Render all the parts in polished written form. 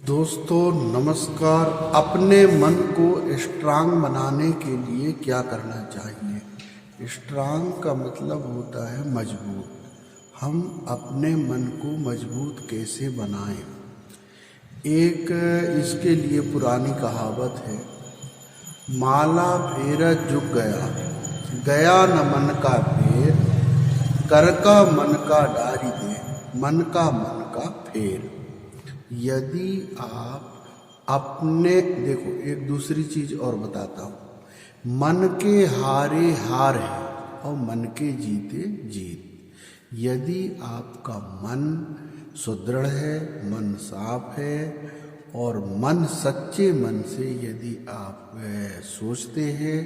दोस्तों नमस्कार। अपने मन को स्ट्रांग बनाने के लिए क्या करना चाहिए? स्ट्रांग का मतलब होता है मजबूत। हम अपने मन को मजबूत कैसे बनाएं? एक इसके लिए पुरानी कहावत है, माला फेरत जुग गया, गया न मन का फेर, कर का मन का डारी दे, मन का फेर। यदि आप अपने देखो, एक दूसरी चीज और बताता हूं, मन के हारे हार है और मन के जीते जीत। यदि आपका मन सुदृढ़ है, मन साफ है और मन सच्चे मन से यदि आप सोचते हैं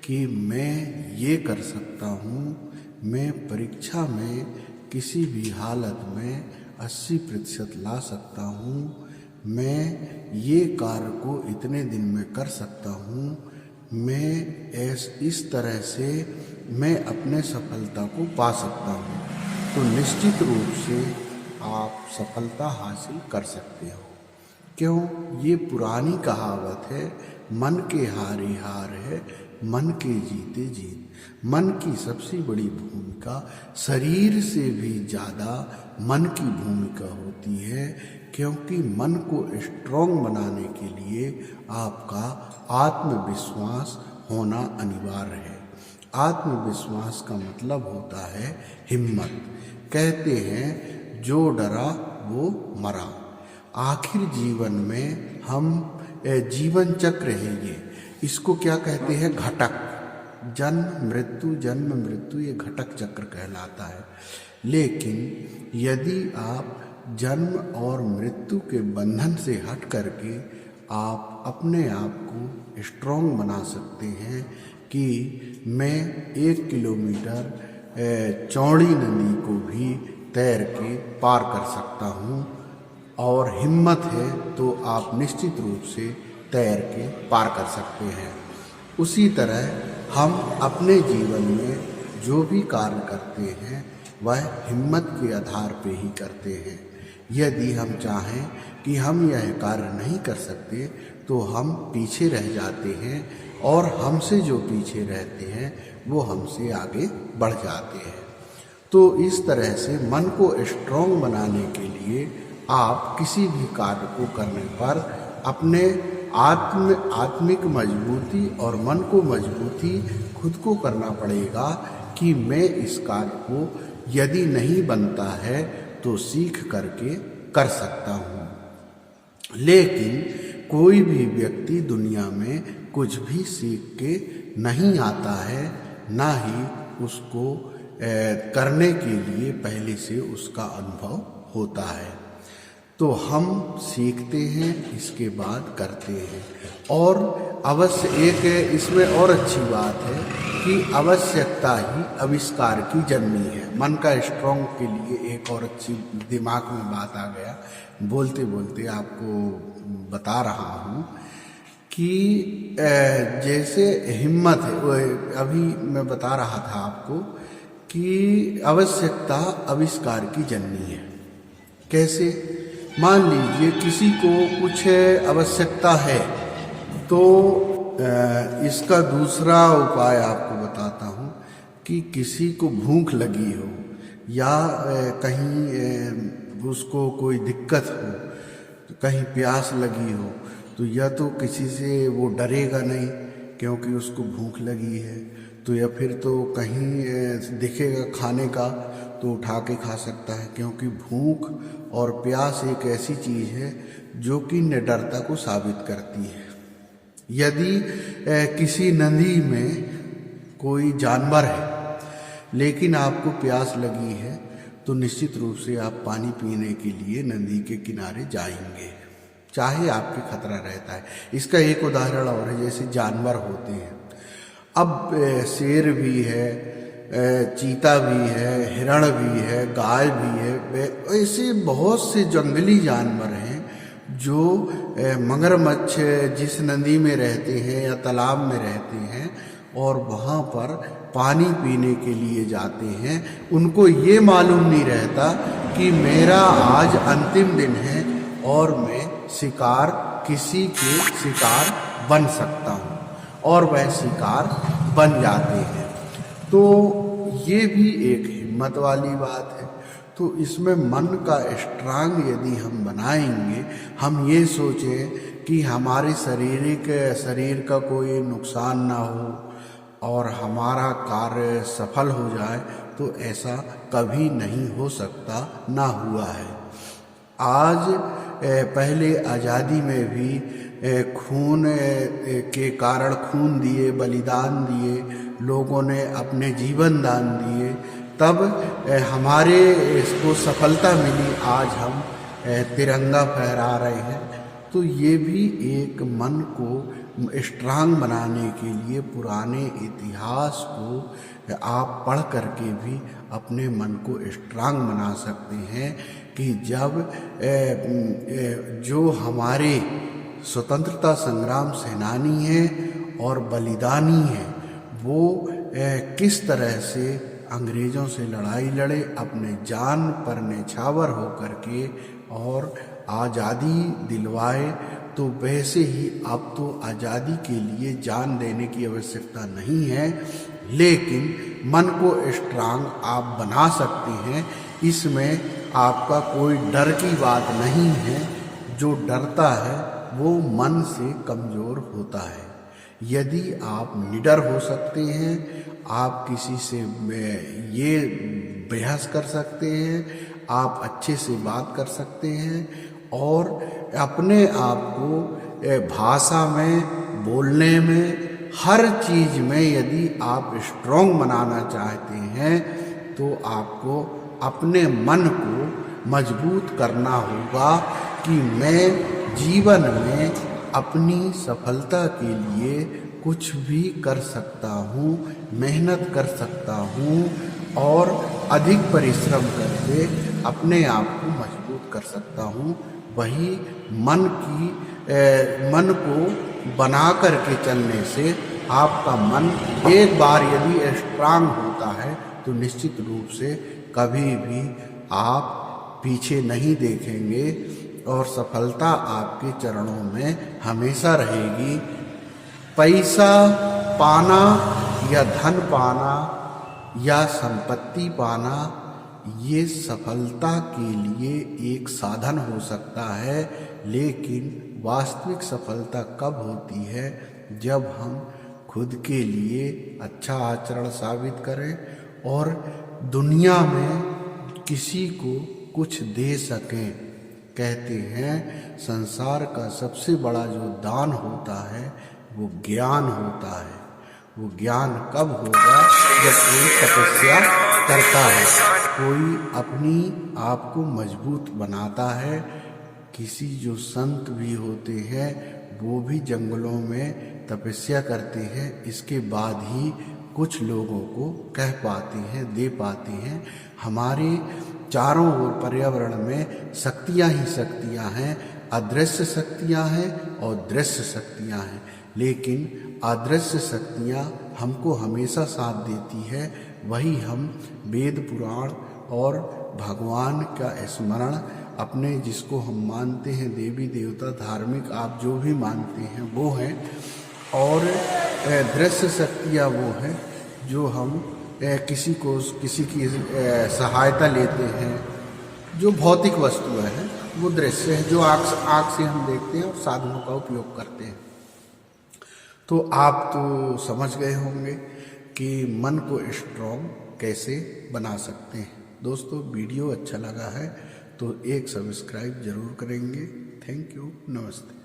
कि मैं ये कर सकता हूँ, मैं परीक्षा में किसी भी हालत में 80% ला सकता हूँ, मैं ये कार्य को इतने दिन में कर सकता हूँ, मैं इस तरह से मैं अपने सफलता को पा सकता हूँ, तो निश्चित रूप से आप सफलता हासिल कर सकते हो। क्यों? ये पुरानी कहावत है, मन के हारे हार है, मन के जीते जीत। मन की सबसे बड़ी भूमिका शरीर से भी ज़्यादा मन की भूमिका होती है, क्योंकि मन को स्ट्रॉन्ग बनाने के लिए आपका आत्मविश्वास होना अनिवार्य है। आत्मविश्वास का मतलब होता है हिम्मत। कहते हैं जो डरा वो मरा। आखिर जीवन में हम जीवन चक्र है ये, इसको क्या कहते हैं? घटक। जन्म मृत्यु ये घटक चक्र कहलाता है। लेकिन यदि आप जन्म और मृत्यु के बंधन से हट करके आप अपने आप को स्ट्रॉन्ग बना सकते हैं कि मैं 1 किलोमीटर चौड़ी नदी को भी तैर के पार कर सकता हूँ, और हिम्मत है तो आप निश्चित रूप से तैर के पार कर सकते हैं। उसी तरह हम अपने जीवन में जो भी कार्य करते हैं वह हिम्मत के आधार पे ही करते हैं। यदि हम चाहें कि हम यह कार्य नहीं कर सकते तो हम पीछे रह जाते हैं, और हमसे जो पीछे रहते हैं वो हमसे आगे बढ़ जाते हैं। तो इस तरह से मन को स्ट्रॉन्ग बनाने के लिए आप किसी भी कार्य को करने पर अपने आत्मिक मजबूती और मन को मजबूती खुद को करना पड़ेगा कि मैं इस कार्य को यदि नहीं बनता है तो सीख करके कर सकता हूँ। लेकिन कोई भी व्यक्ति दुनिया में कुछ भी सीख के नहीं आता है, ना ही उसको करने के लिए पहले से उसका अनुभव होता है। तो हम सीखते हैं, इसके बाद करते हैं। और अवश्य एक इसमें और अच्छी बात है कि आवश्यकता ही आविष्कार की जननी है। मन का स्ट्रॉन्ग के लिए एक और अच्छी दिमाग में बात आ गया, बोलते बोलते आपको बता रहा हूँ कि जैसे हिम्मत है, अभी मैं बता रहा था आपको कि आवश्यकता आविष्कार की जननी है। कैसे? मान लीजिए किसी को कुछ आवश्यकता है, तो इसका दूसरा उपाय आपको बताता हूँ कि किसी को भूख लगी हो या कहीं उसको कोई दिक्कत हो, तो कहीं प्यास लगी हो, तो या तो किसी से वो डरेगा नहीं क्योंकि उसको भूख लगी है, तो या फिर तो कहीं दिखेगा खाने का तो उठा के खा सकता है, क्योंकि भूख और प्यास एक ऐसी चीज़ है जो कि निडरता को साबित करती है। यदि किसी नदी में कोई जानवर है लेकिन आपको प्यास लगी है, तो निश्चित रूप से आप पानी पीने के लिए नदी के किनारे जाएंगे, चाहे आपके खतरा रहता है। इसका एक उदाहरण और है, जैसे जानवर होते हैं। अब शेर भी है, चीता भी है, हिरण भी है, गाय भी है, ऐसे बहुत से जंगली जानवर हैं जो मगरमच्छ जिस नदी में रहते हैं या तालाब में रहते हैं और वहाँ पर पानी पीने के लिए जाते हैं, उनको ये मालूम नहीं रहता कि मेरा आज अंतिम दिन है और मैं शिकार किसी के शिकार बन सकता हूँ और वह शिकार बन जाते हैं। तो ये भी एक हिम्मत वाली बात है। तो इसमें मन का स्ट्रांग यदि हम बनाएंगे, हम ये सोचें कि हमारे शरीर का कोई नुकसान ना हो और हमारा कार्य सफल हो जाए, तो ऐसा कभी नहीं हो सकता, ना हुआ है। आज पहले आज़ादी में भी खून के कारण खून दिए, बलिदान दिए, लोगों ने अपने जीवन दान दिए, तब हमारे इसको सफलता मिली। आज हम तिरंगा फहरा रहे हैं। तो ये भी एक मन को स्ट्रांग बनाने के लिए पुराने इतिहास को आप पढ़ करके भी अपने मन को स्ट्रांग बना सकते हैं कि जब जो हमारे स्वतंत्रता संग्राम सेनानी हैं और बलिदानी हैं, वो किस तरह से अंग्रेज़ों से लड़ाई लड़े, अपने जान पर न्यौछावर होकर के और आज़ादी दिलवाए। तो वैसे ही अब तो आज़ादी के लिए जान देने की आवश्यकता नहीं है, लेकिन मन को स्ट्रांग आप बना सकते हैं। इसमें आपका कोई डर की बात नहीं है। जो डरता है वो मन से कमज़ोर होता है। यदि आप निडर हो सकते हैं, आप किसी से ये बहस कर सकते हैं, आप अच्छे से बात कर सकते हैं और अपने आप को भाषा में, बोलने में, हर चीज़ में यदि आप स्ट्रॉन्ग बनाना चाहते हैं, तो आपको अपने मन को मजबूत करना होगा कि मैं जीवन में अपनी सफलता के लिए कुछ भी कर सकता हूँ, मेहनत कर सकता हूँ और अधिक परिश्रम करके अपने आप को मजबूत कर सकता हूँ। वही मन को बना करके चलने से आपका मन एक बार यदि स्ट्रांग होता है, तो निश्चित रूप से कभी भी आप पीछे नहीं देखेंगे और सफलता आपके चरणों में हमेशा रहेगी। पैसा पाना या धन पाना या संपत्ति पाना, ये सफलता के लिए एक साधन हो सकता है, लेकिन वास्तविक सफलता कब होती है? जब हम खुद के लिए अच्छा आचरण साबित करें और दुनिया में किसी को कुछ दे सकें। कहते हैं संसार का सबसे बड़ा जो दान होता है वो ज्ञान होता है। वो ज्ञान कब होगा? जब कोई तपस्या करता है, कोई अपनी आप को मजबूत बनाता है। किसी जो संत भी होते हैं वो भी जंगलों में तपस्या करते हैं, इसके बाद ही कुछ लोगों को कह पाते हैं, दे पाते हैं। हमारे चारों ओर पर्यावरण में शक्तियाँ ही शक्तियाँ हैं, अदृश्य शक्तियाँ हैं और दृश्य शक्तियाँ हैं। लेकिन अदृश्य शक्तियाँ हमको हमेशा साथ देती है। वही हम वेद पुराण और भगवान का स्मरण अपने, जिसको हम मानते हैं देवी देवता, धार्मिक आप जो भी मानते हैं वो हैं। और दृश्य शक्तियाँ वो हैं जो हम किसी की सहायता लेते हैं। जो भौतिक वस्तुएं हैं वो दृश्य है, जो आँख से हम देखते हैं और साधनों का उपयोग करते हैं। तो आप तो समझ गए होंगे कि मन को स्ट्रॉन्ग कैसे बना सकते हैं। दोस्तों, वीडियो अच्छा लगा है तो एक सब्सक्राइब जरूर करेंगे। थैंक यू, नमस्ते।